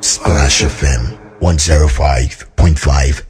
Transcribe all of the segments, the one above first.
Splash FM 105.5.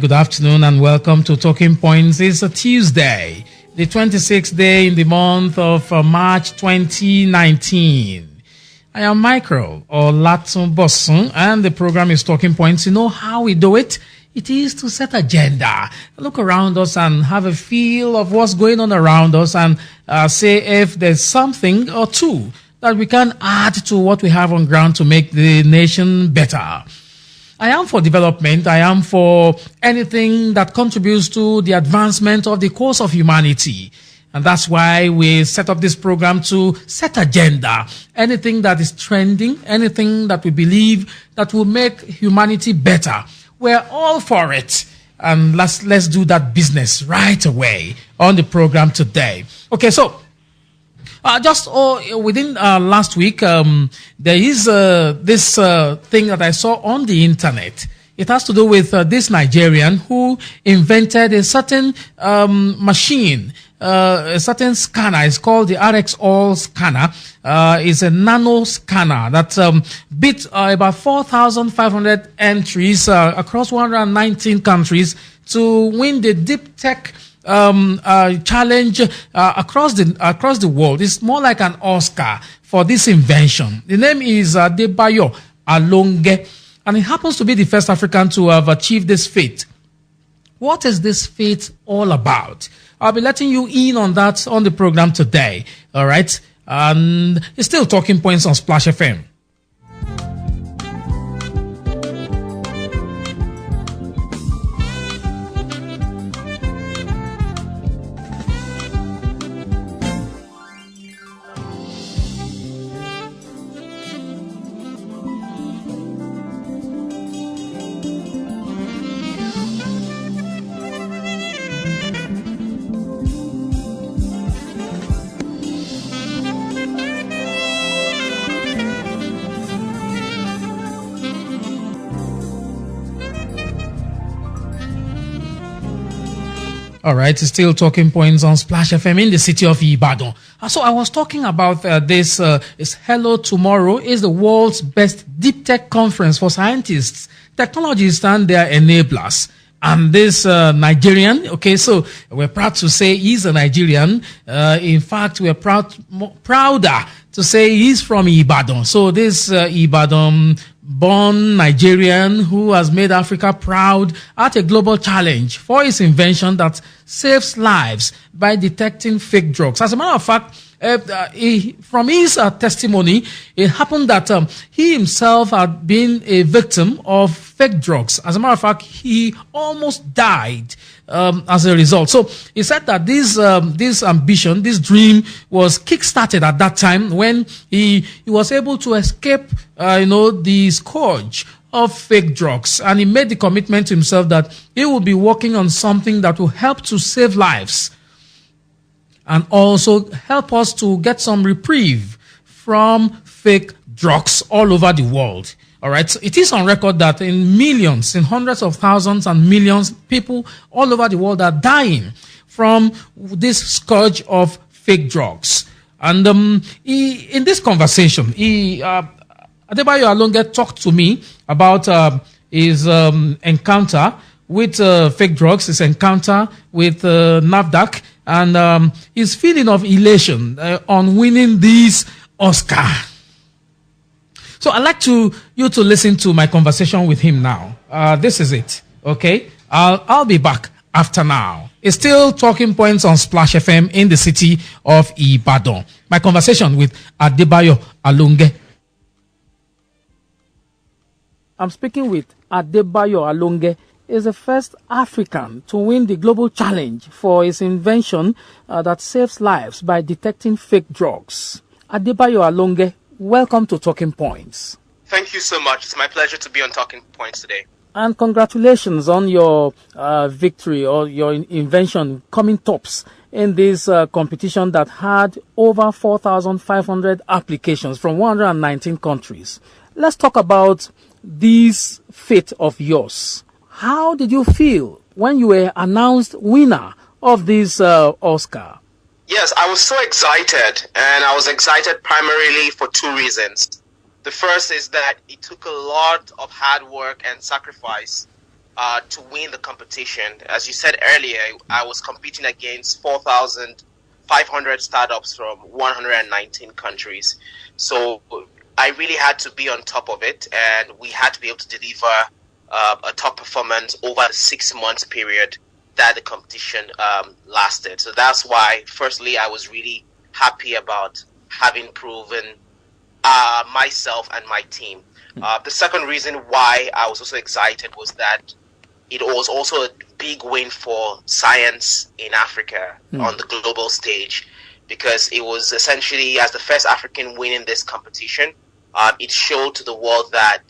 Good afternoon and welcome to Talking Points. It's a Tuesday, the 26th day in the month of March 2019. I am Michael Olatunbosun and the program is Talking Points. You know how we do it? It is to set agenda, look around us and have a feel of what's going on around us and say if there's something or two that we can add to what we have on ground to make the nation better. I am for development. I am for anything that contributes to the advancement of the course of humanity. And that's why we set up this program to set agenda. Anything that is trending, anything that we believe that will make humanity better. We're all for it. And let's do that business right away on the program today. Okay, so within last week, there is this thing that I saw on the internet. It has to do with this Nigerian who invented a certain machine, a certain scanner. It's called the RxAll scanner. It's a nano scanner that beat about 4,500 entries across 119 countries to win the deep tech challenge across the world. It's more like an Oscar for this invention. The name is Adebayo Alonge, and he happens to be the first African to have achieved this feat. What is this feat all about? I'll be letting you in on that on the program today. All right, and it's still Talking Points on Splash FM. All right, it's still Talking Points on Splash FM in the city of Ibadan. So I was talking about this. Is Hello Tomorrow is the world's best deep tech conference for scientists, technologists, and their enablers. And this Nigerian, okay, so we're proud to say he's a Nigerian. In fact, we're prouder to say he's from Ibadan. So this Ibadan-born Nigerian who has made Africa proud at a global challenge for his invention that saves lives by detecting fake drugs. As a matter of fact, from his testimony, it happened that he himself had been a victim of fake drugs. As a matter of fact, he almost died as a result. So he said that this ambition, this dream, was kick-started at that time when he was able to escape, the scourge of fake drugs. And he made the commitment to himself that he will be working on something that will help to save lives and also help us to get some reprieve from fake drugs all over the world. All right. So it is on record that in millions, in hundreds of thousands and millions, people all over the world are dying from this scourge of fake drugs. And in this conversation, Adebayo Alonge talked to me about his encounter with fake drugs, his encounter with NAFDAC, and his feeling of elation on winning this Oscar. So I'd like you to listen to my conversation with him now. This is it, okay? I'll be back after now. It's still Talking Points on Splash FM in the city of Ibadan. My conversation with Adebayo Alonge. I'm speaking with Adebayo Alonge. Is the first African to win the global challenge for his invention that saves lives by detecting fake drugs. Adebayo Alonge, welcome to Talking Points. Thank you so much. It's my pleasure to be on Talking Points today. And congratulations on your victory or your invention coming tops in this competition that had over 4,500 applications from 119 countries. Let's talk about this feat of yours. How did you feel when you were announced winner of this Oscar? Yes, I was so excited, and I was excited primarily for two reasons. The first is that it took a lot of hard work and sacrifice to win the competition. As you said earlier, I was competing against 4,500 startups from 119 countries. So I really had to be on top of it, and we had to be able to deliver a top performance over the 6 months period that the competition lasted. So that's why, firstly, I was really happy about having proven myself and my team. The second reason why I was also excited was that it was also a big win for science in Africa on the global stage, because it was essentially, as the first African winning this competition, it showed to the world that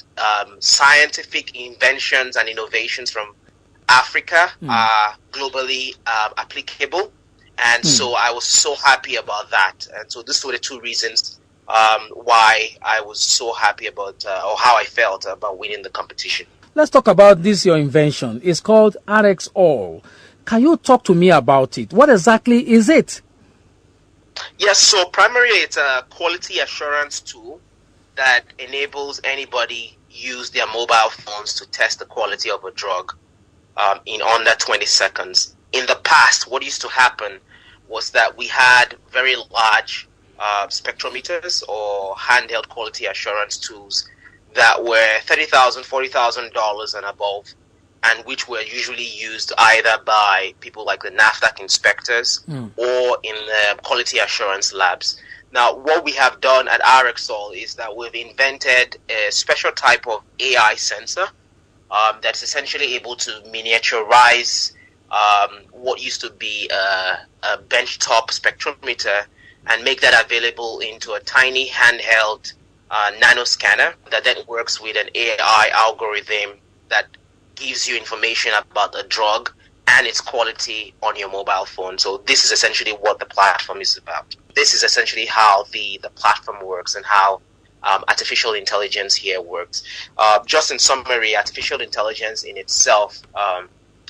scientific inventions and innovations from Africa are globally applicable. And so I was so happy about that. And so these were the two reasons why I was so happy about, or how I felt about winning the competition. Let's talk about this, your invention. It's called RxAll. Can you talk to me about it? What exactly is it? Yes, so primarily it's a quality assurance tool that enables anybody use their mobile phones to test the quality of a drug in under 20 seconds. In the past, what used to happen was that we had very large spectrometers or handheld quality assurance tools that were $30,000, $40,000 and above, and which were usually used either by people like the NAFDAC inspectors or in the quality assurance labs. Now, what we have done at RxAll is that we've invented a special type of AI sensor that's essentially able to miniaturize what used to be a benchtop spectrometer and make that available into a tiny handheld nanoscanner that then works with an AI algorithm that gives you information about the drug and its quality on your mobile phone. So this is essentially what the platform is about. This is essentially how the platform works and how artificial intelligence here works. Just in summary, artificial intelligence in itself,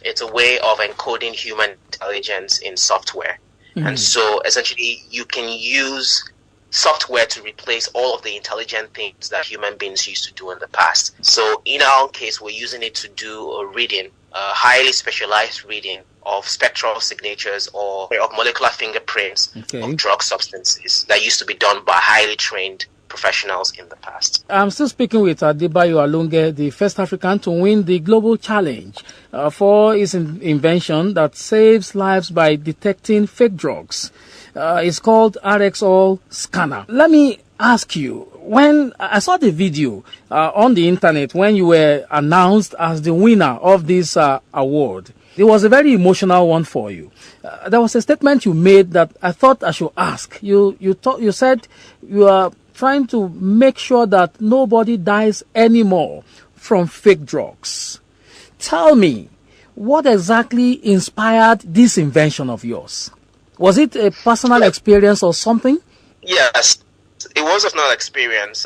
it's a way of encoding human intelligence in software. And so essentially you can use software to replace all of the intelligent things that human beings used to do in the past. So in our case, we're using it to do a reading, a highly specialized reading of spectral signatures or of molecular fingerprints of drug substances that used to be done by highly trained professionals in the past. I'm still speaking with Adebayo Alonge, the first African to win the global challenge for his invention that saves lives by detecting fake drugs. It's called RxAll Scanner. Let me ask you, when I saw the video on the internet when you were announced as the winner of this award, it was a very emotional one for you. There was a statement you made that I thought I should ask. You said you are trying to make sure that nobody dies anymore from fake drugs. Tell me, what exactly inspired this invention of yours? Was it a personal experience or something? Yes, it was a personal experience.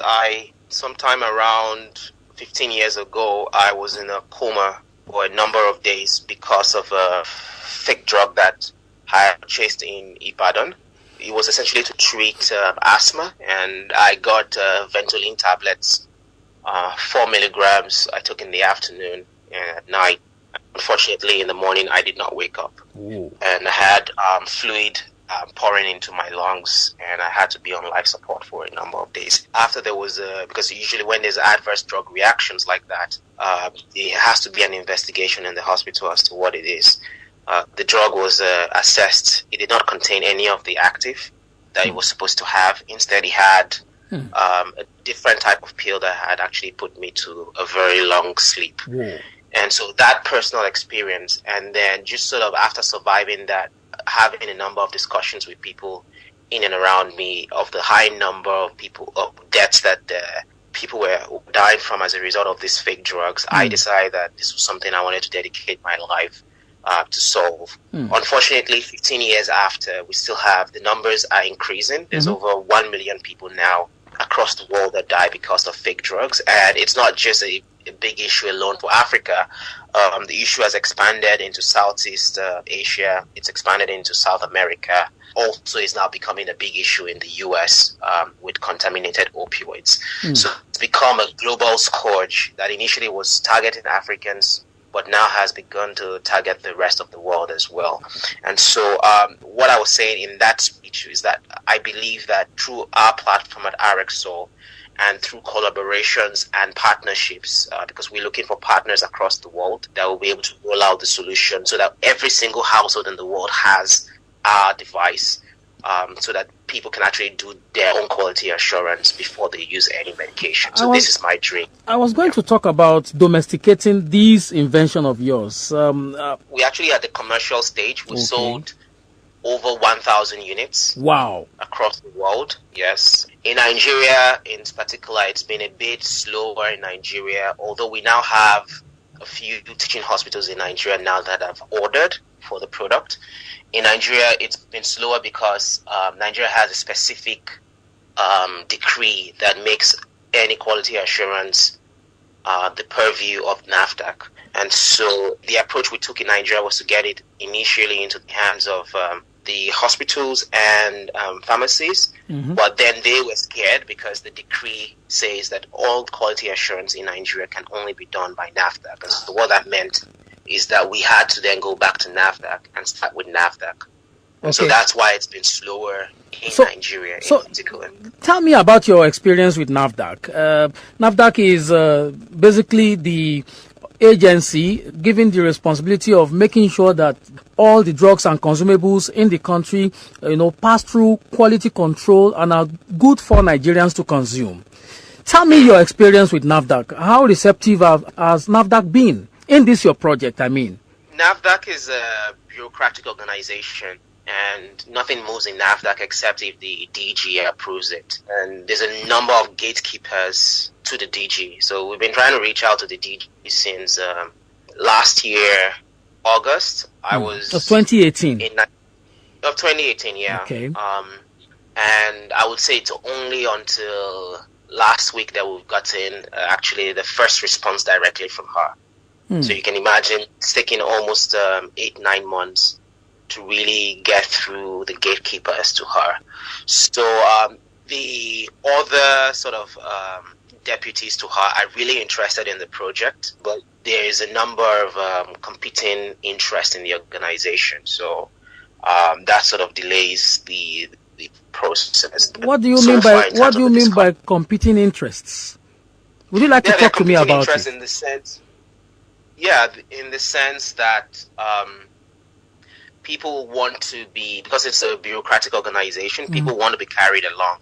Sometime around 15 years ago, I was in a coma for a number of days because of a fake drug that I purchased in Ibadan. It was essentially to treat asthma, and I got Ventolin tablets, 4 milligrams I took in the afternoon and at night. Unfortunately, in the morning, I did not wake up. Ooh. And I had fluid pouring into my lungs, and I had to be on life support for a number of days. After there was, because usually when there's adverse drug reactions like that, there has to be an investigation in the hospital as to what it is. The drug was assessed. It did not contain any of the active that it was supposed to have. Instead, it had a different type of pill that had actually put me to a very long sleep. Whoa. And so that personal experience, and then just sort of after surviving that, having a number of discussions with people in and around me of the high number of deaths that people were dying from as a result of these fake drugs, I decided that this was something I wanted to dedicate my life to solve. Unfortunately, 15 years after, we still have, the numbers are increasing. There's over 1 million people now across the world that die because of fake drugs. And it's not just a big issue alone for Africa. The issue has expanded into Southeast Asia. It's expanded into South America. Also is now becoming a big issue in the US with contaminated opioids. So it's become a global scourge that initially was targeting Africans, but now has begun to target the rest of the world as well. And so what I was saying in that speech is that I believe that through our platform at RxAll and through collaborations and partnerships, because we're looking for partners across the world that will be able to roll out the solution so that every single household in the world has our device, so that people can actually do their own quality assurance before they use any medication. So this is my dream. I was going to talk about domesticating this invention of yours. We actually at the commercial stage, we sold over 1,000 units. Wow. Across the world, yes. In Nigeria, in particular, it's been a bit slower in Nigeria, although we now have a few teaching hospitals in Nigeria now that have ordered for the product. In Nigeria, it's been slower because Nigeria has a specific decree that makes any quality assurance the purview of NAFDAC. And so the approach we took in Nigeria was to get it initially into the hands of the hospitals and pharmacies, but then they were scared because the decree says that all quality assurance in Nigeria can only be done by NAFDAC. And so what that meant is that we had to then go back to NAFDAC and start with NAFDAC. And so that's why it's been slower in Nigeria in particular. Tell me about your experience with NAFDAC. NAFDAC is basically the agency given the responsibility of making sure that all the drugs and consumables in the country, pass through quality control and are good for Nigerians to consume. Tell me your experience with NAFDAC. How receptive has NAFDAC been in this your project? I mean, NAFDAC is a bureaucratic organization, and nothing moves in NAFDAC except if the DG approves it. And there's a number of gatekeepers to the DG. So we've been trying to reach out to the DG since last year, August. I was of 2018. Of 2018, yeah. Okay. And I would say it's only until last week that we've gotten actually the first response directly from her. So you can imagine it's taking almost 8-9 months to really get through the gatekeepers to her. So the other sort of deputies to her are really interested in the project, but there is a number of competing interests in the organization. So that sort of delays the process. What do you mean by competing interests? Would you like to talk to me about it? In the sense, in the sense that people want to be, because it's a bureaucratic organization, people want to be carried along.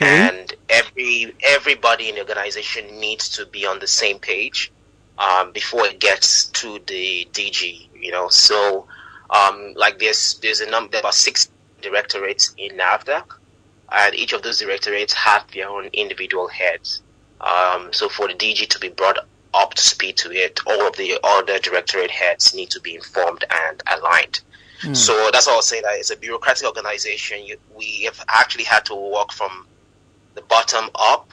And everybody in the organization needs to be on the same page before it gets to the DG. So like there's a number, there are about 6 directorates in NAFDAC, and each of those directorates have their own individual heads. So for the DG to be brought up to speed to it, all of the other directorate heads need to be informed and aligned. So that's why I'll say that it's a bureaucratic organization. We have actually had to work from the bottom up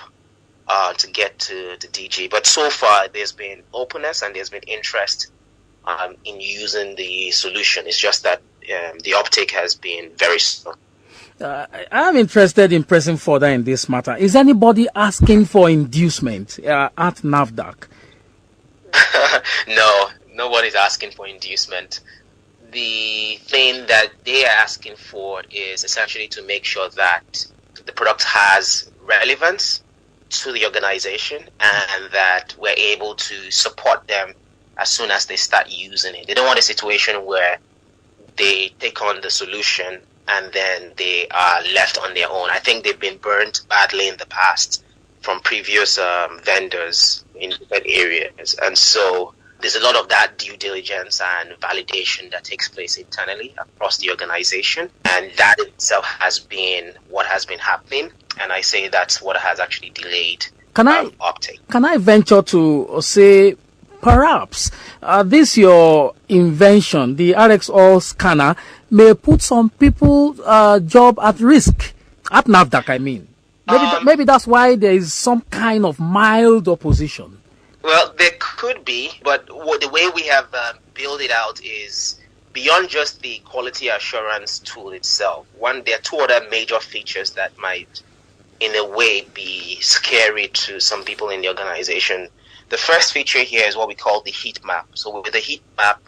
to get to the DG. But so far, there's been openness and there's been interest in using the solution. It's just that the uptake has been very slow. I'm interested in pressing further in this matter. Is anybody asking for inducement at NAFDAC? No, nobody's asking for inducement. The thing that they are asking for is essentially to make sure that the product has relevance to the organization and that we're able to support them as soon as they start using it. They don't want a situation where they take on the solution and then they are left on their own. I think they've been burnt badly in the past from previous vendors in different areas. And so there's a lot of that due diligence and validation that takes place internally across the organization. And that itself has been what has been happening. And I say that's what has actually delayed uptake. Can I venture to say, perhaps this your invention, the RxAll scanner, may put some people's job at risk at NAFDAC, I mean. Maybe that's why there is some kind of mild opposition. Well, there could be, but the way we have built it out is beyond just the quality assurance tool itself. There are two other major features that might, in a way, be scary to some people in the organization. The first feature here is what we call the heat map. So with the heat map,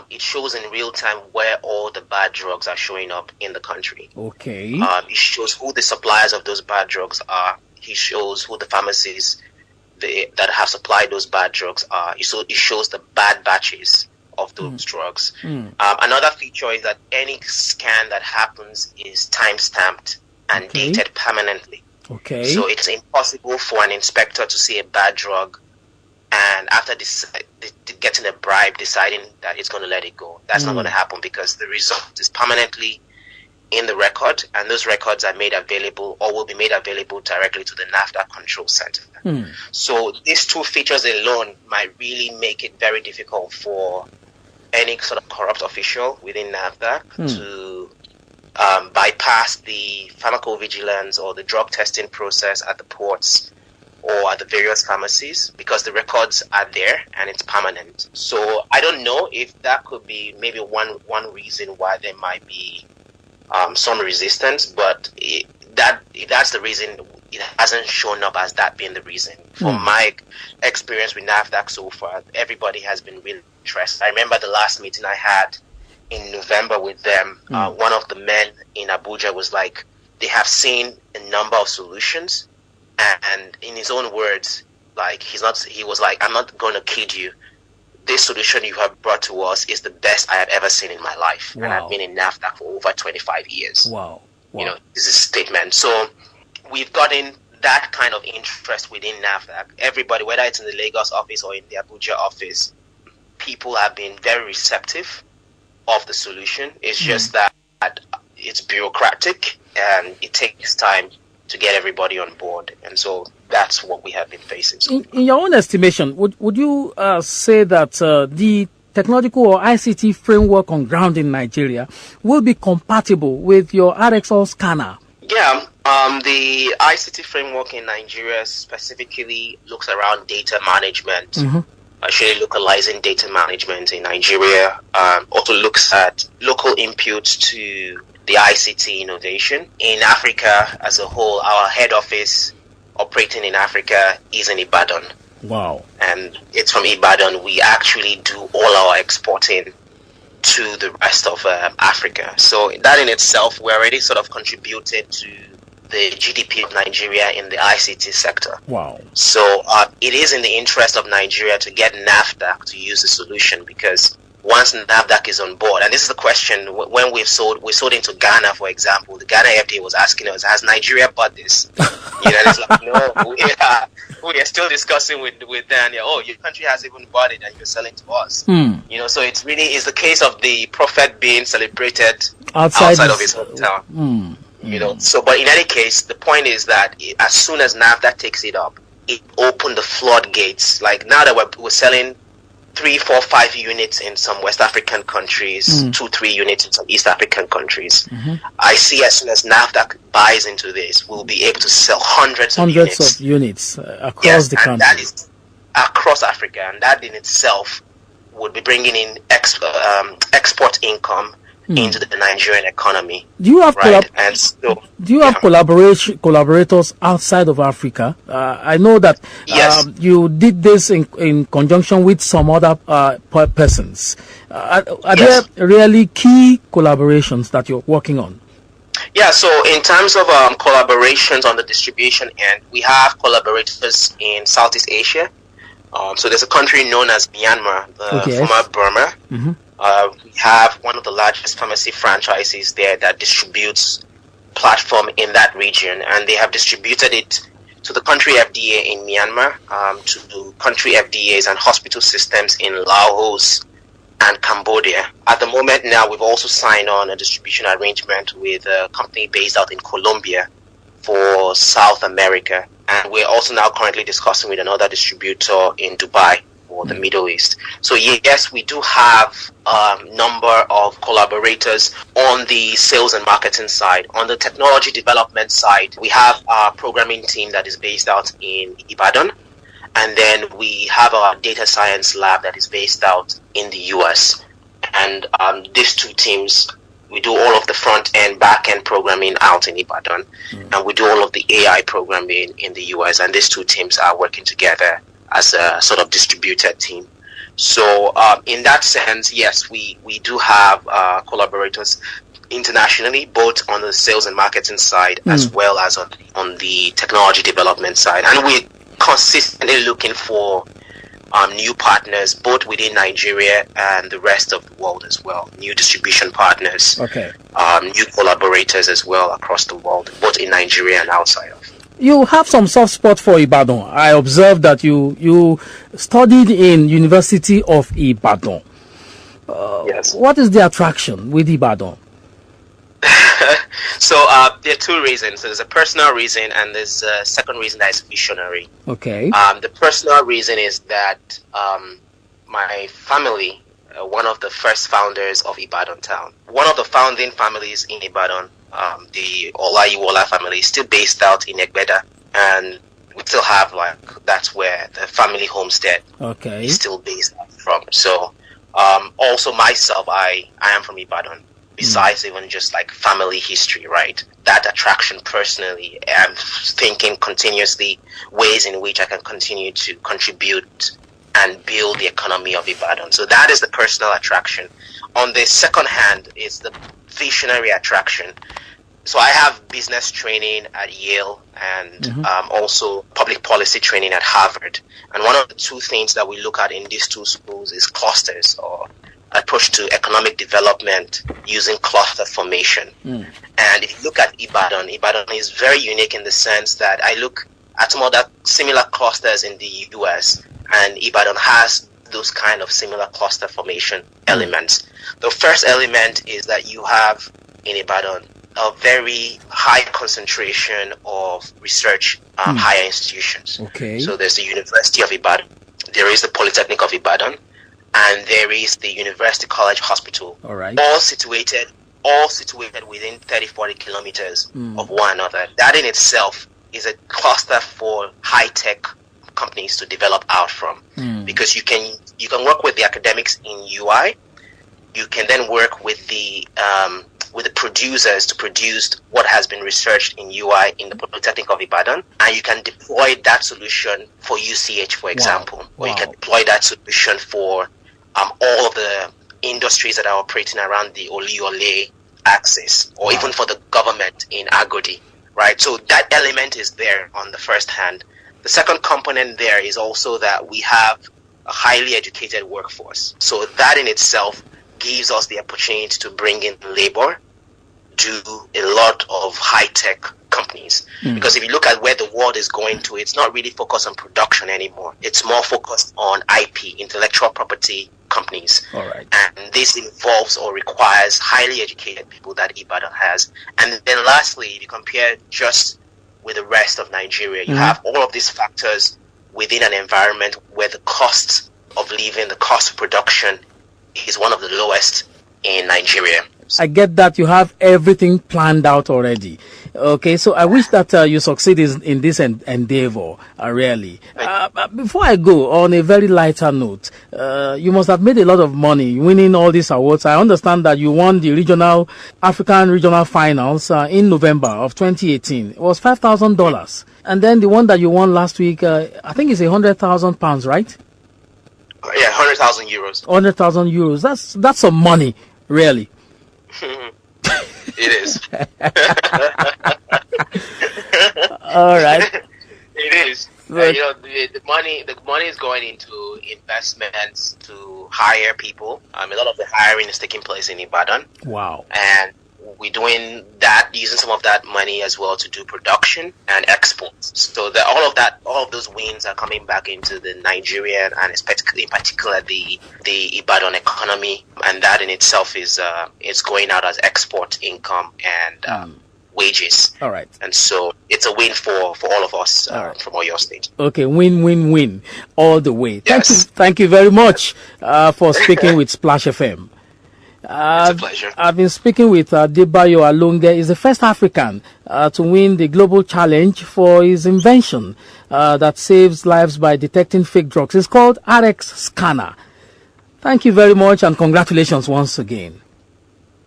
it shows in real time where all the bad drugs are showing up in the country. Okay. It shows who the suppliers of those bad drugs are. It shows who the pharmacies that have supplied those bad drugs are. So it shows the bad batches of those drugs. Another feature is that any scan that happens is time-stamped and dated permanently. Okay. So it's impossible for an inspector to see a bad drug and after getting a bribe, deciding that it's going to let it go. That's not going to happen because the result is permanently in the record, and those records are made available or will be made available directly to the NAFDAC control center. So these two features alone might really make it very difficult for any sort of corrupt official within NAFDAC to bypass the pharmacovigilance or the drug testing process at the ports or at the various pharmacies, because the records are there and it's permanent. So I don't know if that could be maybe one reason why there might be some resistance, but that's the reason it hasn't shown up as that being the reason. From my experience with NAFDAC so far, everybody has been really interested. I remember the last meeting I had in November with them. One of the men in Abuja was like, they have seen a number of solutions, and in his own words, like he was like, I'm not going to kid you. This solution you have brought to us is the best I have ever seen in my life. Wow. And I've been in NAFDAC for over 25 years. Wow. You know, this is a statement. So we've gotten that kind of interest within NAFDAC. Everybody, whether it's in the Lagos office or in the Abuja office, people have been very receptive of the solution. It's just that it's bureaucratic and it takes time to get everybody on board. And so that's what we have been facing. In your own estimation, would you say that the technological or ICT framework on ground in Nigeria will be compatible with your RxAll scanner? Yeah, the ICT framework in Nigeria specifically looks around data management, actually localizing data management in Nigeria, also looks at local inputs to the ICT innovation. In Africa as a whole, our head office operating in Africa is in Ibadan. Wow. And it's from Ibadan. We actually do all our exporting to the rest of Africa. So that in itself, we already sort of contributed to the GDP of Nigeria in the ICT sector. Wow. So it is in the interest of Nigeria to get NAFDAC to use the solution, because once NAFDAC is on board, and this is the question, when we sold into Ghana, for example, the Ghana FDA was asking us, has Nigeria bought this? You know, it's like, no, we are still discussing with Daniel, oh, your country has even bought it and you're selling to us. You know, so it's really is the case of the prophet being celebrated outside of his hometown. You know, so, but in any case, the point is that as soon as NAFDAC takes it up, it opened the floodgates. Like now that we're selling 3, 4, 5 units in some West African countries, 2, 3 units in some East African countries. I see as soon as NAFDAC buys into this, we'll be able to sell hundreds of units across the country. And that is across Africa, and that in itself would be bringing in export income into the Nigerian economy. Do you have collaborators outside of Africa? I know that you did this in conjunction with some other persons. Are there really key collaborations that you're working on? Yeah, so in terms of collaborations on the distribution end, we have collaborators in Southeast Asia. So there's a country known as Myanmar, former Burma. We have one of the largest pharmacy franchises there that distributes platform in that region, and they have distributed it to the country FDA in Myanmar, to country FDAs and hospital systems in Laos and Cambodia. At the moment now, we've also signed on a distribution arrangement with a company based out in Colombia for South America, and we're also now currently discussing with another distributor in Dubai for the Middle East. So yes, we do have a number of collaborators on the sales and marketing side. On the technology development side, we have our programming team that is based out in Ibadan, and then we have our data science lab that is based out in the US. And these two teams, we do all of the front end, back end programming out in Ibadan, and we do all of the AI programming in the US. And these two teams are working together as a sort of distributed team. So in that sense, yes, we do have collaborators internationally, both on the sales and marketing side as well as on the technology development side. And we're consistently looking for new partners, both within Nigeria and the rest of the world as well. New distribution partners, new collaborators as well across the world, both in Nigeria and outside of. You have some soft spot for Ibadan. I observed that you studied in University of Ibadan. Yes. What is the attraction with Ibadan? So there are two reasons. There's a personal reason, and there's a second reason that is visionary. Okay. The personal reason is that my family, one of the first founders of Ibadan town, one of the founding families in Ibadan, the Olayiwola family, is still based out in Egbeda, and we still have that's where the family homestead is still based out from. So also myself, I am from Ibadan. Besides even just family history, right? That attraction personally, I'm thinking continuously ways in which I can continue to contribute and build the economy of Ibadan. So that is the personal attraction. On the second hand is the visionary attraction. So I have business training at Yale and also public policy training at Harvard. And one of the two things that we look at in these two schools is clusters, or approach to economic development using cluster formation. And if you look at Ibadan is very unique in the sense that I look at some other similar clusters in the US, and Ibadan has those kind of similar cluster formation elements. The first element is that you have in Ibadan a very high concentration of research higher institutions. So there's the University of Ibadan, there is the Polytechnic of Ibadan, and there is the University College Hospital. All situated within 30-40 kilometers of one another. That in itself is a cluster for high-tech companies to develop out from, because you can work with the academics in UI. You can then work with the producers to produce what has bof researched in UI in the Polytechnic of Ibadan, and you can deploy that solution for UCH, for example, or you can deploy that solution for all of the industries that are operating around the Ole axis, or even for the government in Agodi, right? So that element is there on the first hand. The second component there is also that we have a highly educated workforce. So that in itself gives us the opportunity to bring in labor, do a lot of high-tech companies. Because if you look at where the world is going to, it's not really focused on production anymore. It's more focused on IP, intellectual property companies. And this involves or requires highly educated people that Ibadan has. And then lastly, if you compare just with the rest of Nigeria. You have all of these factors within an environment where the cost of living, the cost of production is one of the lowest in Nigeria. I get that you have everything planned out already. Okay, so I wish that you succeed in this endeavor, really. Before I go, on a very lighter note, you must have made a lot of money winning all these awards. I understand that you won the African regional finals in November of 2018. It was $5,000. And then the one that you won last week, I think it's £100,000, right? Yeah, 100,000 euros. 100,000 euros. That's some money, really. It is. All right. It is. The money is going into investments to hire people. A lot of the hiring is taking place in Ibadan. Wow. And we're doing that, using some of that money as well to do production and exports. So all of those wins are coming back into the Nigerian and in particular the Ibadan economy, and that in itself is going out as export income and wages. All right. And so it's a win for all of us from Oyo State. Okay, win all the way. Yes. Thank you very much for speaking with Splash FM. It's a pleasure. I've been speaking with Adebayo Alonge. He's the first African to win the global challenge for his invention that saves lives by detecting fake drugs. It's called RxScanner. Thank you very much and congratulations once again.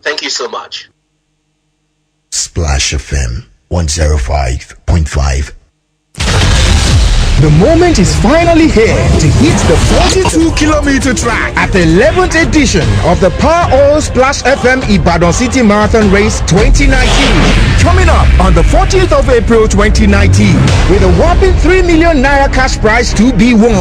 Thank you so much. Splash FM 105.5. The moment is finally here to hit the 42-kilometer track at the 11th edition of the Power Oil Splash FM Ibadan City Marathon Race 2019. Coming up on the 14th of April 2019 with a whopping 3 million naira cash prize to be won.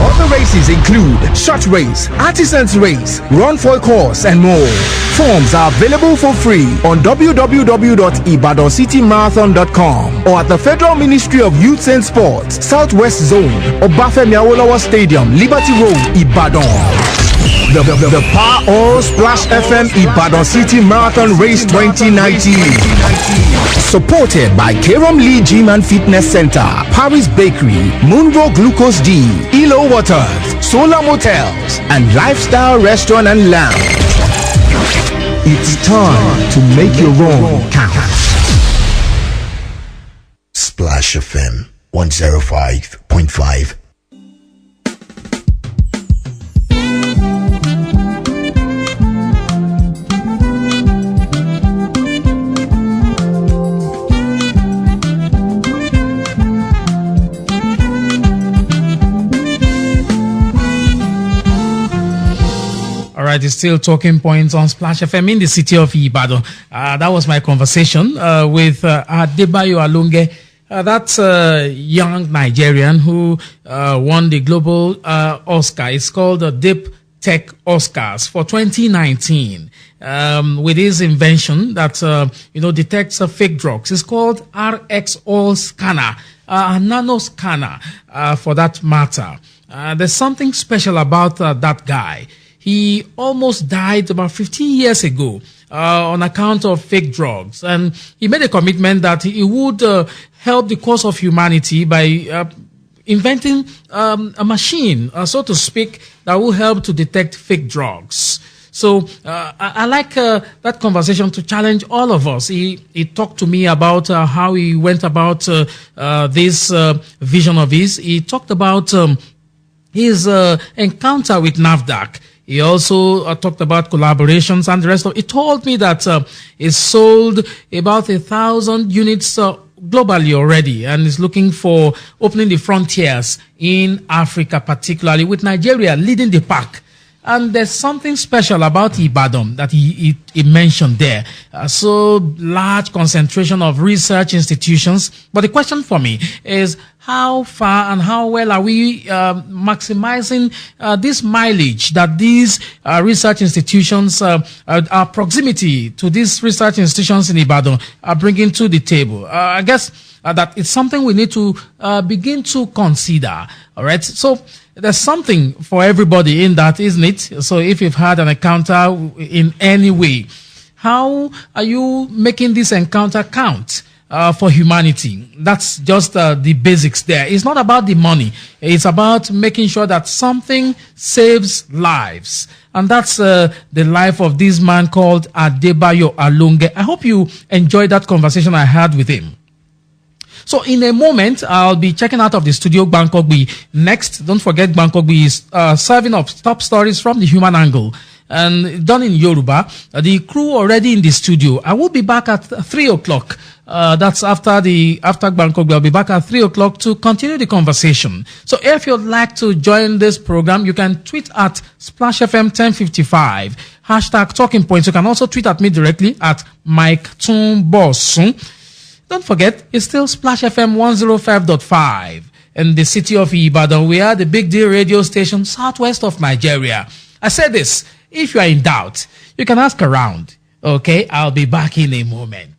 Other races include short race, artisans race, run for a course, and more. Forms are available for free on www.ibadoncitymarathon.com or at the Federal Ministry of Youth and Sports, Southwest Zone, Obafemi Awolowo Stadium, Liberty Road, Ibadan. The Power Oil Splash FM Ibadan City Marathon Race 2019. Supported by Kerom Lee Gym and Fitness Center, Paris Bakery, Moonrow Glucose D, Elo Waters, Solar Motels, and Lifestyle Restaurant and Lounge. It's time to make your own count. Splash FM 105.5. Right, it's still talking points on Splash FM in the city of Ibadan. That was my conversation with Adebayo Alonge. That's a young Nigerian who won the global Oscar. It's called the Deep Tech Oscars for 2019 with his invention that detects fake drugs. It's called RxAll scanner, a nano scanner for that matter. There's something special about that guy. He almost died about 15 years ago on account of fake drugs. And he made a commitment that he would help the cause of humanity by inventing a machine, so to speak, that will help to detect fake drugs. So I like that conversation to challenge all of us. He talked to me about how he went about this vision of his. He talked about his encounter with NAFDAC. He also talked about collaborations and the rest of it. He told me that he sold about 1,000 units globally already and is looking for opening the frontiers in Africa, particularly with Nigeria leading the pack. And there's something special about Ibadan that he mentioned there. So large concentration of research institutions. But the question for me is how far and how well are we maximizing this mileage that these research institutions, our proximity to these research institutions in Ibadan are bringing to the table? I guess that it's something we need to begin to consider. All right. So there's something for everybody in that, isn't it? So if you've had an encounter in any way, how are you making this encounter count? for humanity. That's just the basics there. It's not about the money. It's about making sure that something saves lives. And that's the life of this man called Adebayo Alonge. I hope you enjoyed that conversation I had with him. So in a moment, I'll be checking out of the studio Bangkokbi. Next, don't forget Bangkokbi is serving up top stories from the human angle. And done in Yoruba. The crew already in the studio. I will be back at 3 o'clock. That's after Bangkokbi. I'll be back at 3 o'clock to continue the conversation. So if you'd like to join this program, you can tweet at Splash FM 1055. Hashtag Talking Points. You can also tweet at me directly at Mike Olatunbosun. Don't forget, it's still Splash FM 105.5 in the city of Ibadan. We are the big deal radio station southwest of Nigeria. I said this, if you are in doubt, you can ask around. Okay, I'll be back in a moment.